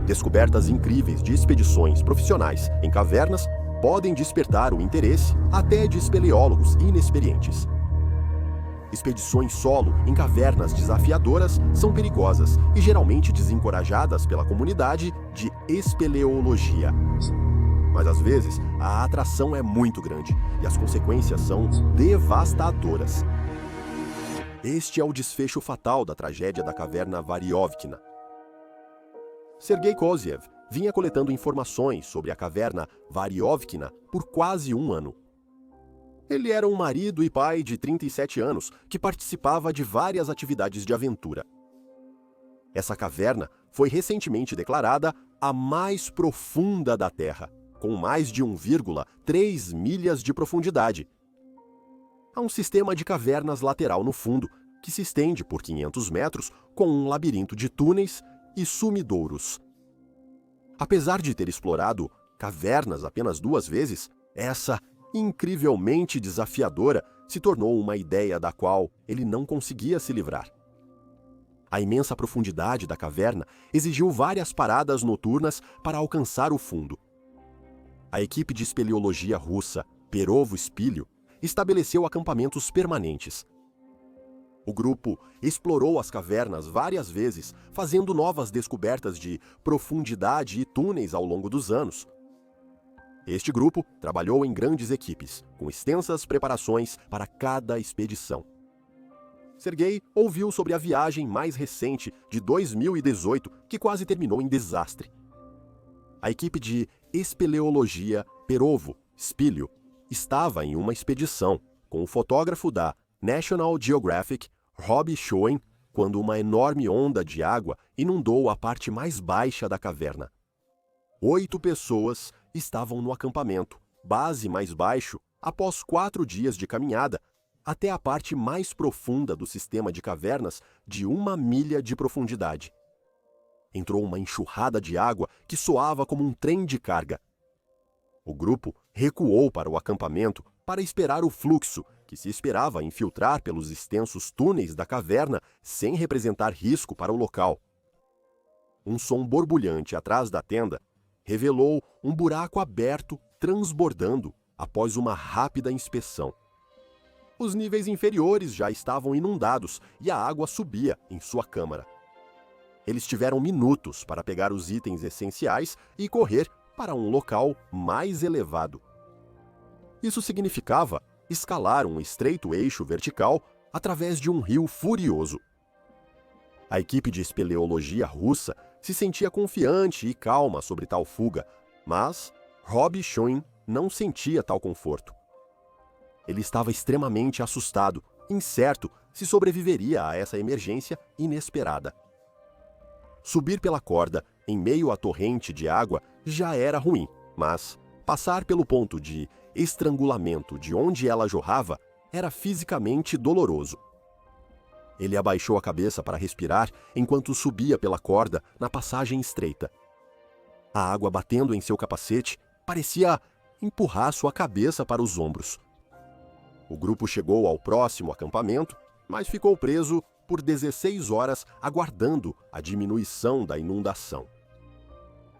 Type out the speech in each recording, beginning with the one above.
Descobertas incríveis de expedições profissionais em cavernas podem despertar o interesse até de espeleólogos inexperientes. Expedições solo em cavernas desafiadoras são perigosas e geralmente desencorajadas pela comunidade de espeleologia. Mas às vezes, a atração é muito grande e as consequências são devastadoras. Este é o desfecho fatal da tragédia da caverna Variovkina. Sergei Koziev vinha coletando informações sobre a caverna Variovkina por quase um ano. Ele era um marido e pai de 37 anos que participava de várias atividades de aventura. Essa caverna foi recentemente declarada a mais profunda da Terra, com mais de 1,3 milhas de profundidade. Há um sistema de cavernas lateral no fundo, que se estende por 500 metros com um labirinto de túneis e sumidouros. Apesar de ter explorado cavernas apenas 2 vezes, essa incrivelmente desafiadora se tornou uma ideia da qual ele não conseguia se livrar. A imensa profundidade da caverna exigiu várias paradas noturnas para alcançar o fundo. A equipe de espeleologia russa, Perovo-Spilio, estabeleceu acampamentos permanentes. O grupo explorou as cavernas várias vezes, fazendo novas descobertas de profundidade e túneis ao longo dos anos. Este grupo trabalhou em grandes equipes, com extensas preparações para cada expedição. Sergei ouviu sobre a viagem mais recente de 2018, que quase terminou em desastre. A equipe de espeleologia Perovo-Spilio estava em uma expedição com o fotógrafo da National Geographic, Rob Schoen, quando uma enorme onda de água inundou a parte mais baixa da caverna. 8 pessoas estavam no acampamento, base mais baixo, após 4 dias de caminhada, até a parte mais profunda do sistema de cavernas de 1 milha de profundidade. Entrou uma enxurrada de água que soava como um trem de carga. O grupo recuou para o acampamento para esperar o fluxo, que se esperava infiltrar pelos extensos túneis da caverna sem representar risco para o local. Um som borbulhante atrás da tenda revelou um buraco aberto transbordando após uma rápida inspeção. Os níveis inferiores já estavam inundados e a água subia em sua câmara. Eles tiveram minutos para pegar os itens essenciais e correr para um local mais elevado. Isso significava escalar um estreito eixo vertical através de um rio furioso. A equipe de espeleologia russa se sentia confiante e calma sobre tal fuga, mas Rob Schoen não sentia tal conforto. Ele estava extremamente assustado, incerto se sobreviveria a essa emergência inesperada. Subir pela corda em meio à torrente de água já era ruim, mas passar pelo ponto de estrangulamento de onde ela jorrava era fisicamente doloroso. Ele abaixou a cabeça para respirar enquanto subia pela corda na passagem estreita. A água batendo em seu capacete parecia empurrar sua cabeça para os ombros. O grupo chegou ao próximo acampamento, mas ficou preso por 16 horas aguardando a diminuição da inundação.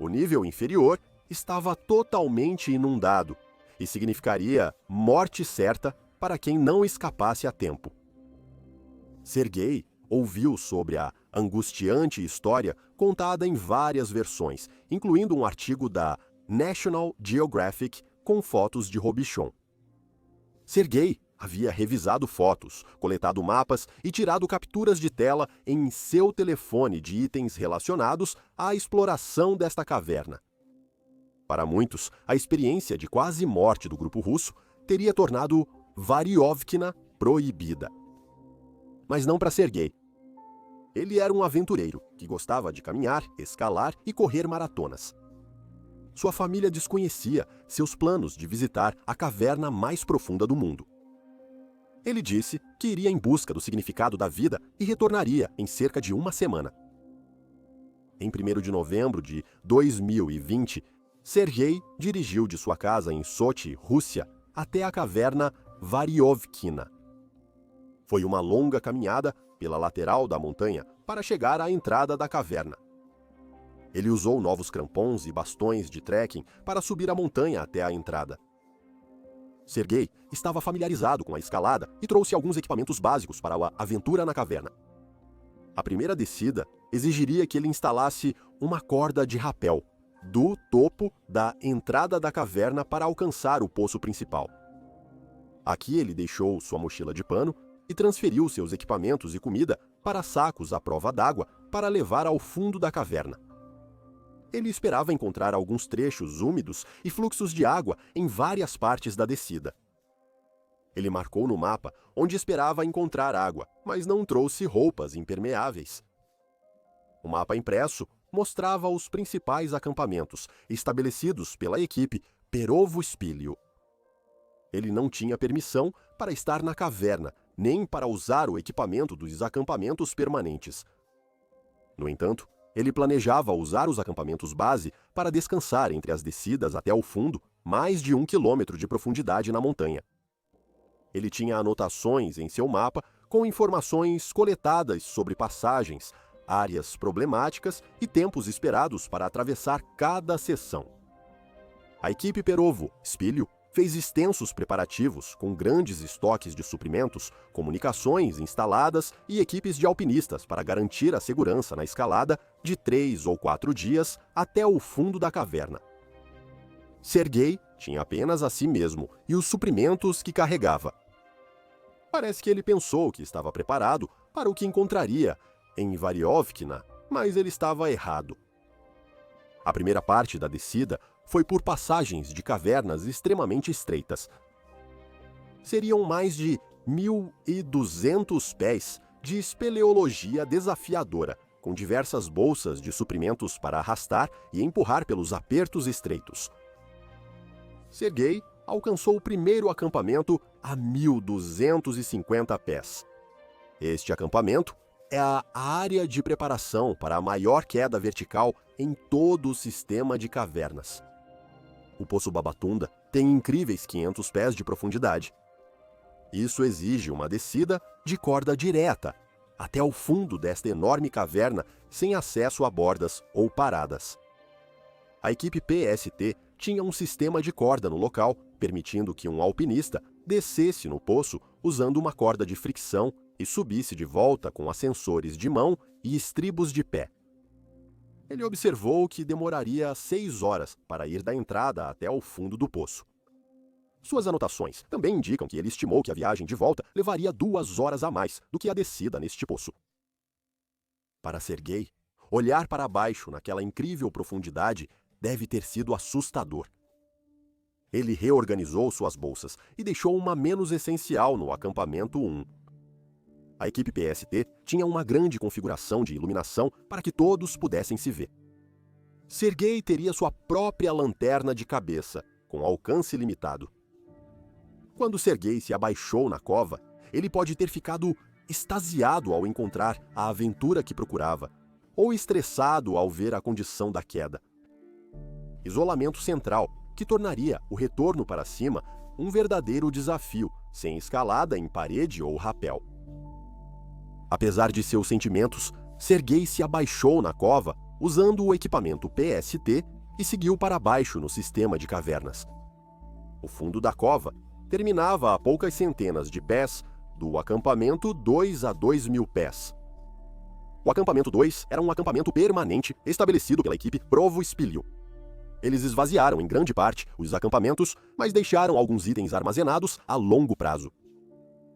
O nível inferior estava totalmente inundado e significaria morte certa para quem não escapasse a tempo. Sergei ouviu sobre a angustiante história contada em várias versões, incluindo um artigo da National Geographic com fotos de Robichon. Sergei havia revisado fotos, coletado mapas e tirado capturas de tela em seu telefone de itens relacionados à exploração desta caverna. Para muitos, a experiência de quase morte do grupo russo teria tornado Variovkina proibida. Mas não para Sergei. Ele era um aventureiro que gostava de caminhar, escalar e correr maratonas. Sua família desconhecia seus planos de visitar a caverna mais profunda do mundo. Ele disse que iria em busca do significado da vida e retornaria em cerca de 1 semana. Em 1º de novembro de 2020, Sergei dirigiu de sua casa em Sochi, Rússia, até a caverna Variovkina. Foi uma longa caminhada pela lateral da montanha para chegar à entrada da caverna. Ele usou novos crampons e bastões de trekking para subir a montanha até a entrada. Serguei estava familiarizado com a escalada e trouxe alguns equipamentos básicos para a aventura na caverna. A primeira descida exigiria que ele instalasse uma corda de rapel do topo da entrada da caverna para alcançar o poço principal. Aqui ele deixou sua mochila de pano e transferiu seus equipamentos e comida para sacos à prova d'água para levar ao fundo da caverna. Ele esperava encontrar alguns trechos úmidos e fluxos de água em várias partes da descida. Ele marcou no mapa onde esperava encontrar água, mas não trouxe roupas impermeáveis. O mapa impresso mostrava os principais acampamentos estabelecidos pela equipe Perovo Spilio. Ele não tinha permissão para estar na caverna, nem para usar o equipamento dos acampamentos permanentes. No entanto, ele planejava usar os acampamentos base para descansar entre as descidas até o fundo, mais de 1 quilômetro de profundidade na montanha. Ele tinha anotações em seu mapa com informações coletadas sobre passagens, áreas problemáticas e tempos esperados para atravessar cada seção. A equipe Perovo Spilio fez extensos preparativos com grandes estoques de suprimentos, comunicações instaladas e equipes de alpinistas para garantir a segurança na escalada de 3 ou 4 dias até o fundo da caverna. Serguei tinha apenas a si mesmo e os suprimentos que carregava. Parece que ele pensou que estava preparado para o que encontraria em Variovkina, mas ele estava errado. A primeira parte da descida foi por passagens de cavernas extremamente estreitas. Seriam mais de 1.200 pés de espeleologia desafiadora, com diversas bolsas de suprimentos para arrastar e empurrar pelos apertos estreitos. Serguei alcançou o primeiro acampamento a 1.250 pés. Este acampamento é a área de preparação para a maior queda vertical em todo o sistema de cavernas. O Poço Babatunda tem incríveis 500 pés de profundidade. Isso exige uma descida de corda direta até o fundo desta enorme caverna sem acesso a bordas ou paradas. A equipe PST tinha um sistema de corda no local, permitindo que um alpinista descesse no poço usando uma corda de fricção e subisse de volta com ascensores de mão e estribos de pé. Ele observou que demoraria 6 horas para ir da entrada até ao fundo do poço. Suas anotações também indicam que ele estimou que a viagem de volta levaria 2 horas a mais do que a descida neste poço. Para Serguei, olhar para baixo naquela incrível profundidade deve ter sido assustador. Ele reorganizou suas bolsas e deixou uma menos essencial no acampamento 1. A equipe PST tinha uma grande configuração de iluminação para que todos pudessem se ver. Serguei teria sua própria lanterna de cabeça, com alcance limitado. Quando Serguei se abaixou na cova, ele pode ter ficado extasiado ao encontrar a aventura que procurava, ou estressado ao ver a condição da queda. Isolamento central, que tornaria o retorno para cima um verdadeiro desafio, sem escalada em parede ou rapel. Apesar de seus sentimentos, Serguei se abaixou na cova usando o equipamento PST e seguiu para baixo no sistema de cavernas. O fundo da cova terminava a poucas centenas de pés do acampamento 2 a 2.000 pés. O acampamento 2 era um acampamento permanente estabelecido pela equipe Provo Spilio. Eles esvaziaram em grande parte os acampamentos, mas deixaram alguns itens armazenados a longo prazo.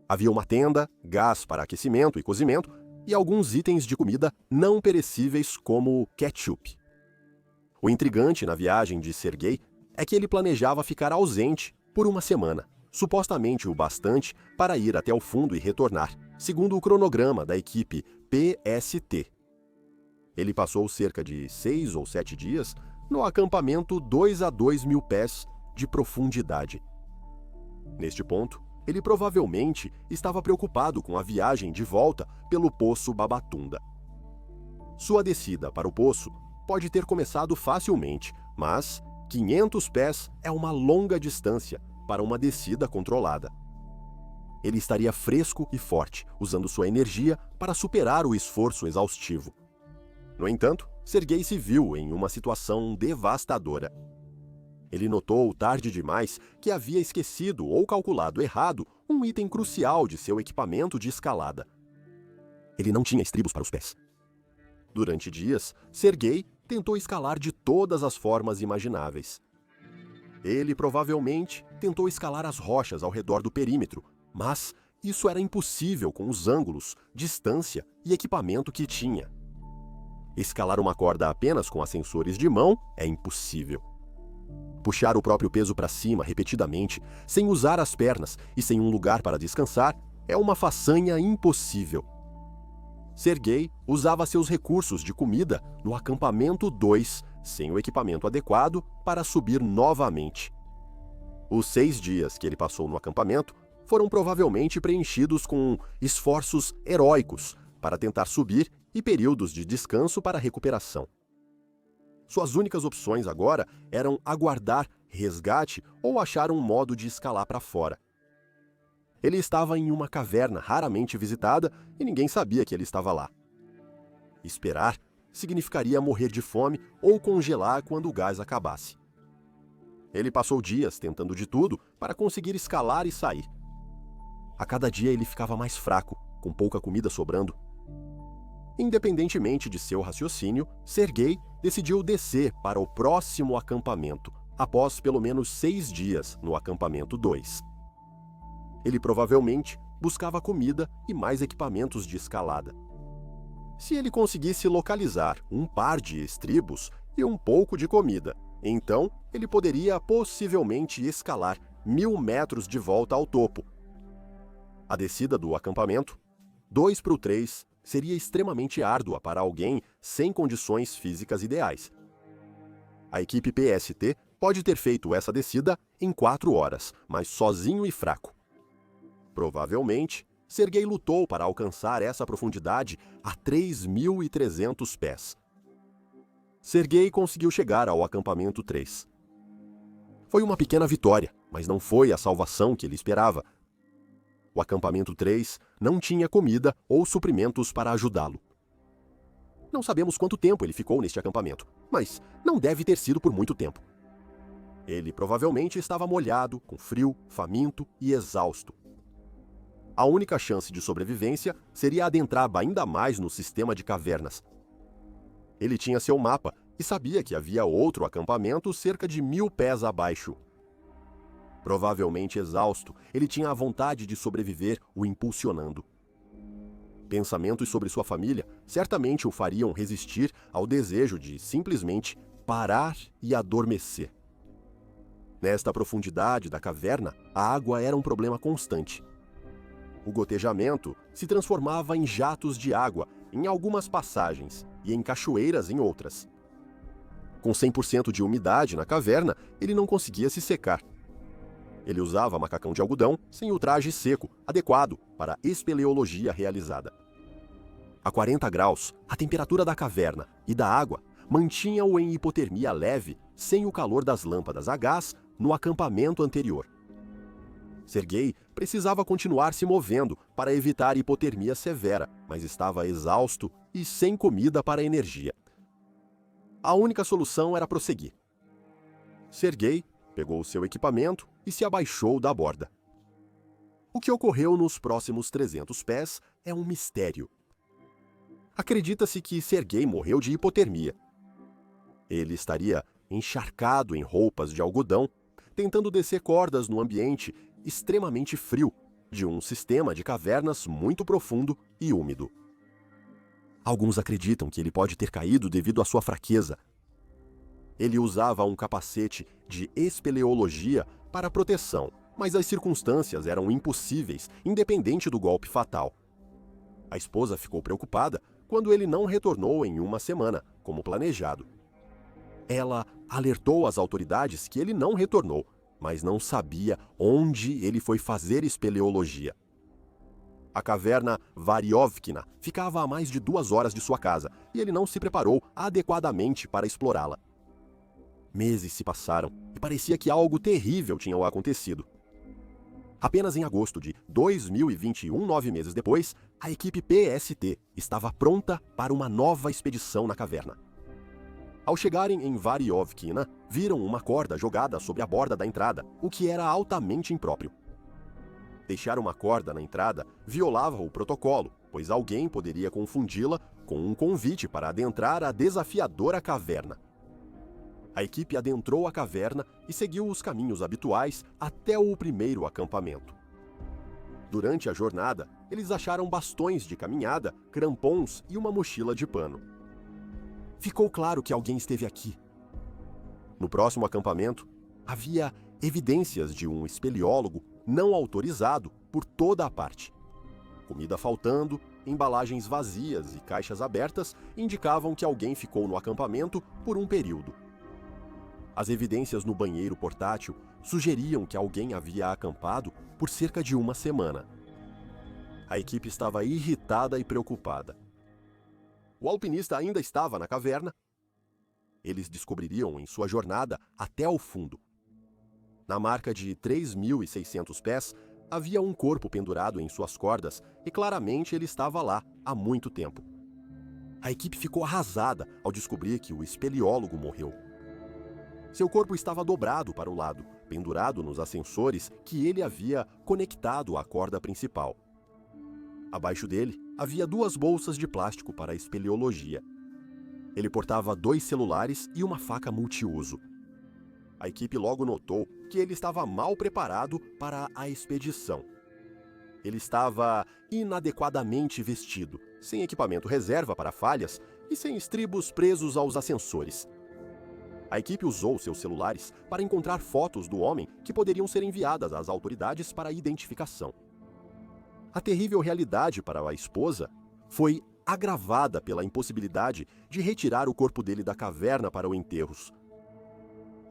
Havia uma tenda, gás para aquecimento e cozimento e alguns itens de comida não perecíveis como ketchup. O intrigante na viagem de Serguei é que ele planejava ficar ausente por 1 semana, supostamente o bastante para ir até o fundo e retornar, segundo o cronograma da equipe PST. Ele passou cerca de 6 ou 7 dias no acampamento 2 a 2.000 pés de profundidade. Neste ponto, ele provavelmente estava preocupado com a viagem de volta pelo Poço Babatunda. Sua descida para o poço pode ter começado facilmente, mas 500 pés é uma longa distância para uma descida controlada. Ele estaria fresco e forte, usando sua energia para superar o esforço exaustivo. No entanto, Serguei se viu em uma situação devastadora. Ele notou tarde demais que havia esquecido ou calculado errado um item crucial de seu equipamento de escalada. Ele não tinha estribos para os pés. Durante dias, Serguei tentou escalar de todas as formas imagináveis. Ele provavelmente tentou escalar as rochas ao redor do perímetro, mas isso era impossível com os ângulos, distância e equipamento que tinha. Escalar uma corda apenas com ascensores de mão é impossível. Puxar o próprio peso para cima repetidamente, sem usar as pernas e sem um lugar para descansar, é uma façanha impossível. Serguei usava seus recursos de comida no acampamento 2, sem o equipamento adequado para subir novamente. Os 6 dias que ele passou no acampamento foram provavelmente preenchidos com esforços heróicos para tentar subir e períodos de descanso para recuperação. Suas únicas opções agora eram aguardar resgate ou achar um modo de escalar para fora. Ele estava em uma caverna raramente visitada e ninguém sabia que ele estava lá. Esperar significaria morrer de fome ou congelar quando o gás acabasse. Ele passou dias tentando de tudo para conseguir escalar e sair. A cada dia ele ficava mais fraco, com pouca comida sobrando. Independentemente de seu raciocínio, Serguei decidiu descer para o próximo acampamento, após pelo menos 6 dias no acampamento 2. Ele provavelmente buscava comida e mais equipamentos de escalada. Se ele conseguisse localizar um par de estribos e um pouco de comida, então ele poderia possivelmente escalar 1000 metros de volta ao topo. A descida do acampamento 2 para o 3 seria extremamente árdua para alguém sem condições físicas ideais. A equipe PST pode ter feito essa descida em 4 horas, mas sozinho e fraco. Provavelmente, Serguei lutou para alcançar essa profundidade a 3.300 pés. Serguei conseguiu chegar ao acampamento 3. Foi uma pequena vitória, mas não foi a salvação que ele esperava. O acampamento 3 não tinha comida ou suprimentos para ajudá-lo. Não sabemos quanto tempo ele ficou neste acampamento, mas não deve ter sido por muito tempo. Ele provavelmente estava molhado, com frio, faminto e exausto. A única chance de sobrevivência seria adentrar ainda mais no sistema de cavernas. Ele tinha seu mapa e sabia que havia outro acampamento cerca de 1000 pés abaixo. Provavelmente exausto, ele tinha a vontade de sobreviver o impulsionando. Pensamentos sobre sua família certamente o fariam resistir ao desejo de simplesmente parar e adormecer. Nesta profundidade da caverna, a água era um problema constante. O gotejamento se transformava em jatos de água em algumas passagens e em cachoeiras em outras. Com 100% de umidade na caverna, ele não conseguia se secar. Ele usava macacão de algodão sem o traje seco, adequado para a espeleologia realizada. A 40 graus, a temperatura da caverna e da água mantinha-o em hipotermia leve, sem o calor das lâmpadas a gás no acampamento anterior. Serguei precisava continuar se movendo para evitar hipotermia severa, mas estava exausto e sem comida para energia. A única solução era prosseguir. Serguei pegou seu equipamento e se abaixou da borda. O que ocorreu nos próximos 300 pés é um mistério. Acredita-se que Serguei morreu de hipotermia. Ele estaria encharcado em roupas de algodão, tentando descer cordas no ambiente extremamente frio de um sistema de cavernas muito profundo e úmido. Alguns acreditam que ele pode ter caído devido à sua fraqueza. Ele usava um capacete de espeleologia para proteção, mas as circunstâncias eram impossíveis, independente do golpe fatal. A esposa ficou preocupada quando ele não retornou em uma semana, como planejado. Ela alertou as autoridades que ele não retornou, mas não sabia onde ele foi fazer espeleologia. A caverna Variovkina ficava a mais de 2 horas de sua casa e ele não se preparou adequadamente para explorá-la. Meses se passaram e parecia que algo terrível tinha acontecido. Apenas em agosto de 2021, 9 meses depois, a equipe PST estava pronta para uma nova expedição na caverna. Ao chegarem em Variovkina, viram uma corda jogada sobre a borda da entrada, o que era altamente impróprio. Deixar uma corda na entrada violava o protocolo, pois alguém poderia confundi-la com um convite para adentrar a desafiadora caverna. A equipe adentrou a caverna e seguiu os caminhos habituais até o primeiro acampamento. Durante a jornada, eles acharam bastões de caminhada, crampons e uma mochila de pano. Ficou claro que alguém esteve aqui. No próximo acampamento, havia evidências de um espeleólogo não autorizado por toda a parte. Comida faltando, embalagens vazias e caixas abertas indicavam que alguém ficou no acampamento por um período. As evidências no banheiro portátil sugeriam que alguém havia acampado por cerca de uma semana. A equipe estava irritada e preocupada. O alpinista ainda estava na caverna. Eles descobririam em sua jornada até ao fundo. Na marca de 3.600 pés, havia um corpo pendurado em suas cordas e claramente ele estava lá há muito tempo. A equipe ficou arrasada ao descobrir que o espeleólogo morreu. Seu corpo estava dobrado para o lado, pendurado nos ascensores que ele havia conectado à corda principal. Abaixo dele, havia 2 bolsas de plástico para a espeleologia. Ele portava 2 celulares e uma faca multiuso. A equipe logo notou que ele estava mal preparado para a expedição. Ele estava inadequadamente vestido, sem equipamento reserva para falhas e sem estribos presos aos ascensores. A equipe usou seus celulares para encontrar fotos do homem que poderiam ser enviadas às autoridades para identificação. A terrível realidade para a esposa foi agravada pela impossibilidade de retirar o corpo dele da caverna para o enterro.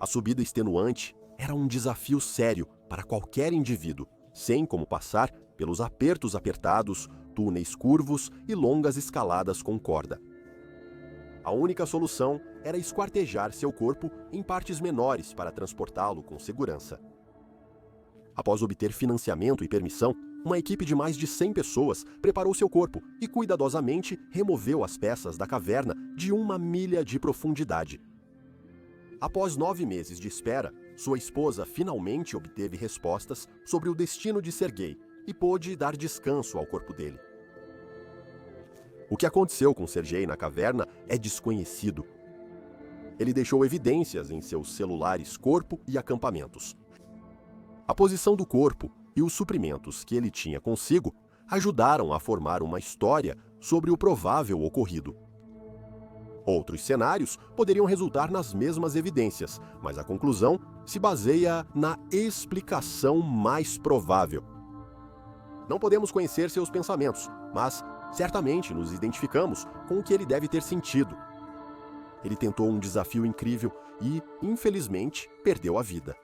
A subida extenuante era um desafio sério para qualquer indivíduo, sem como passar pelos apertos apertados, túneis curvos e longas escaladas com corda. A única solução era esquartejar seu corpo em partes menores para transportá-lo com segurança. Após obter financiamento e permissão, uma equipe de mais de 100 pessoas preparou seu corpo e cuidadosamente removeu as peças da caverna de 1 milha de profundidade. Após 9 meses de espera, sua esposa finalmente obteve respostas sobre o destino de Sergei e pôde dar descanso ao corpo dele. O que aconteceu com Sergei na caverna é desconhecido. Ele deixou evidências em seus celulares corpo e acampamentos. A posição do corpo e os suprimentos que ele tinha consigo ajudaram a formar uma história sobre o provável ocorrido. Outros cenários poderiam resultar nas mesmas evidências, mas a conclusão se baseia na explicação mais provável. Não podemos conhecer seus pensamentos, mas certamente nos identificamos com o que ele deve ter sentido. Ele tentou um desafio incrível e, infelizmente, perdeu a vida.